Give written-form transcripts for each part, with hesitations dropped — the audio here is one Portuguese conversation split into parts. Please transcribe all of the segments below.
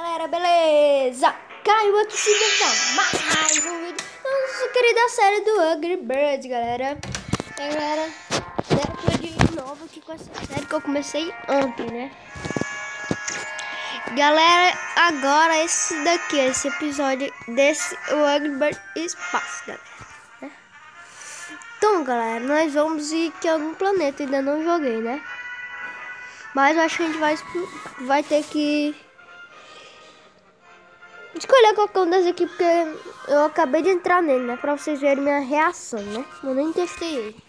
Galera, beleza? Caiu outro vídeo, mais um vídeo da nossa querida série do Angry Birds, galera. Galera, depois de novo aqui com essa série que eu comecei ontem, né? Galera, agora esse daqui, esse episódio desse o Angry Birds Espaço, galera, né? Então, galera, nós vamos ir que algum planeta, ainda não joguei, né? Mas eu acho que a gente vai ter que escolher qualquer um das aqui, porque eu acabei de entrar nele, né? Pra vocês verem minha reação, né? Eu nem testei ele.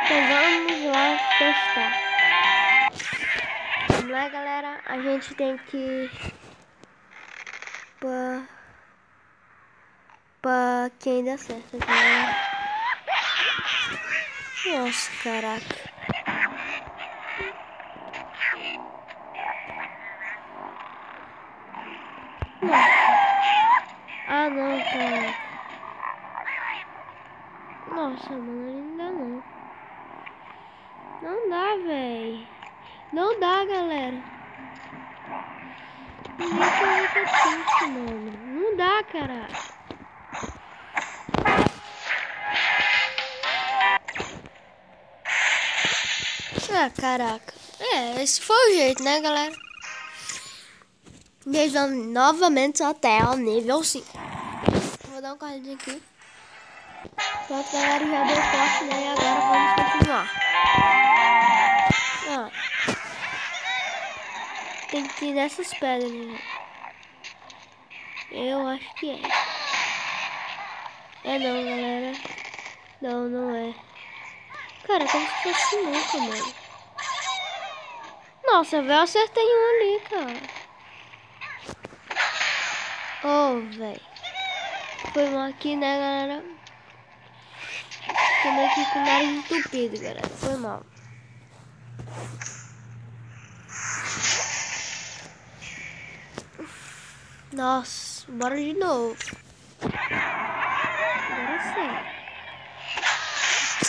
Então vamos lá testar. Vamos lá, galera. A gente tem que pra quem dá certo, galera. Nossa, caraca. Ah, não, cara. Nossa, mano, não dá não. Não dá, véi. Não dá, galera. Mano. Não dá, cara. Ah, caraca. Esse foi o jeito, né, galera? Nós vamos novamente até o nível 5. Vou dar um corridinho aqui. Pronto, galera, já deu forte, né? E agora vamos continuar. Tem que ir nessas pedras, né? Eu acho que é. É não, galera. Não, não é. Cara, como se fosse nunca, mano. Nossa, velho, eu acertei um ali, cara. Oh, velho. Foi um aqui, né, galera? Também aqui com o nariz entupido, galera. Foi mal. Nossa, bora de novo. Agora sim.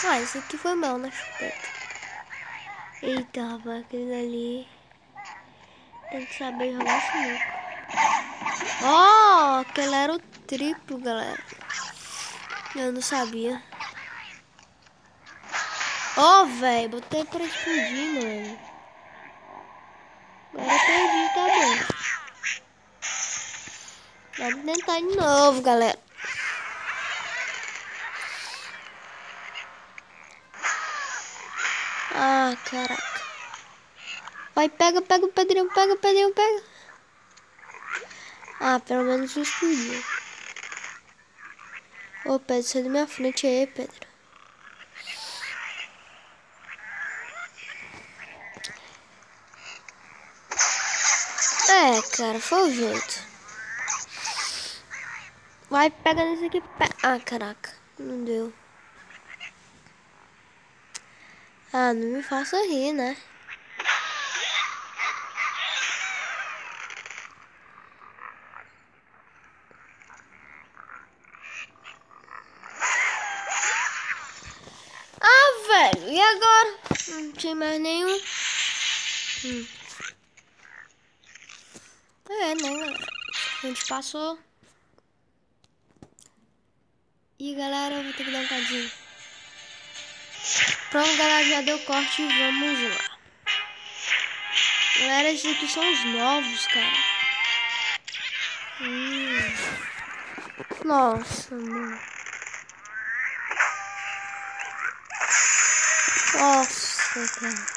Ah, esse aqui foi mal na chupeta. Eita, rapaz, aquele ali. Tem que saber jogar sinuca. Oh, aquele era o triplo, galera. Eu não sabia. Oh, velho, botei pra explodir, mano. Agora eu perdi, tá bom. Vamos tentar de novo, galera. Ah, caraca. Vai, pega o Pedrinho, pega. Ah, pelo menos explodiu. Ô, Pedro, sai da minha frente aí, Pedro. É, cara, foi o jeito. Vai, pega nesse aqui. Ah, caraca, não deu. Ah, não me faça rir, né? Ah, velho, e agora? Não tinha mais nenhum. É, né, galera? A gente passou. E, galera, eu vou ter que dar um cadinho. Pronto, galera, já deu corte e vamos lá. Galera, esses aqui são os novos, cara. Nossa, mano. Nossa, cara.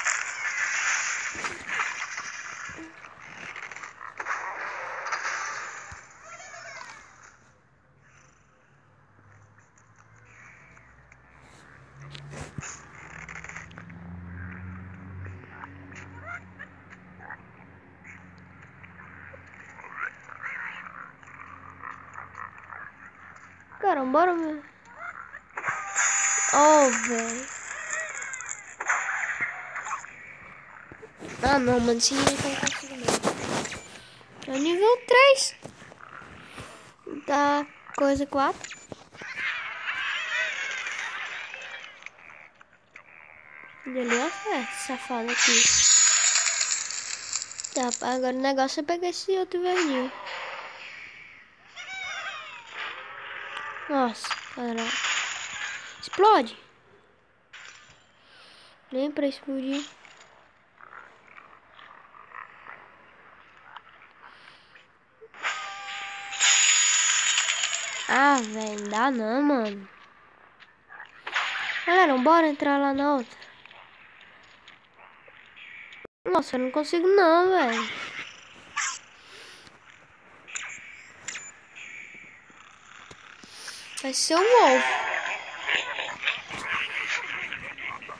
Caramba, bora, meu. Oh, velho. Ah, não, mano. Esse nível tá conseguindo. É o nível 3. Da coisa 4. E ali, ó. É, safado aqui. Tá, agora o negócio é pegar esse outro verdinho. Nossa, caralho. Explode. Nem pra explodir. Ah, velho, dá não, mano. Galera, bora entrar lá na outra. Nossa, eu não consigo não, velho. Vai ser o Wolf.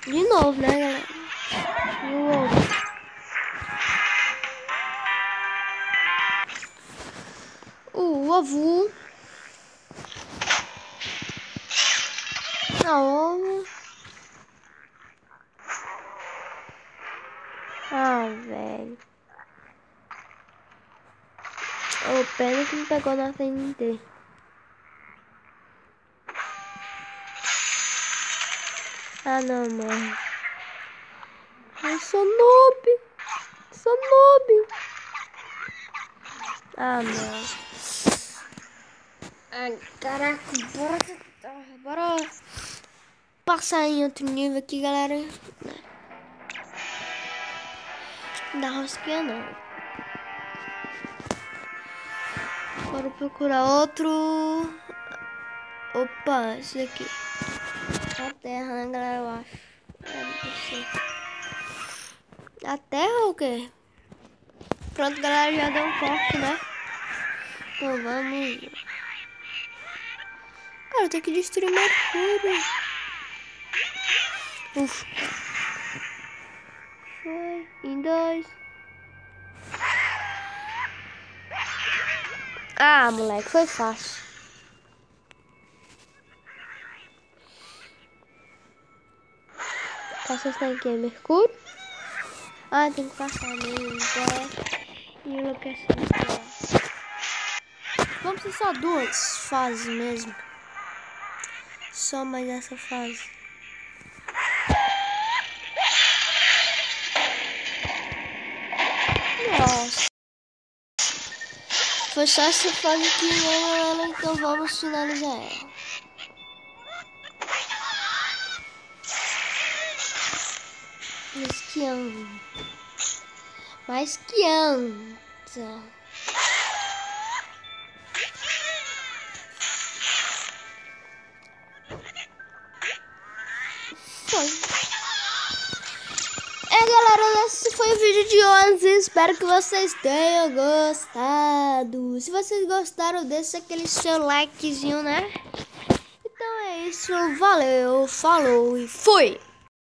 De novo, né, galera? O Wolf. O ovo. A ovo. Ah, velho. Ô, pena que não pegou na TNT. Ah, não, mano. Eu sou noob. Sou noob. Ah, não. Ai, caraca. Bora passar em outro nível aqui, galera. Não dá rosquinha, não. Bora procurar outro. Opa, esse daqui. A terra, né, galera? Eu acho. A terra ou o quê? Pronto, galera, já deu um corte, né? Então vamos. Cara, eu tenho que destruir Mercúrio. Ufa. Foi. Em 2. Ah, moleque, foi fácil. Caça tem aqui, Mercúrio. Ah, tem que passar mesmo. E enlouquecendo. Vamos ser só 2 fases mesmo. Só mais essa fase. Nossa. Foi só essa fase que ela, então vamos finalizar ela. Mas que anda. Mas que anda. Foi. Galera, esse foi o vídeo de hoje. Espero que vocês tenham gostado. Se vocês gostaram, deixa aquele seu likezinho, né? Então é isso. Valeu, falou e fui!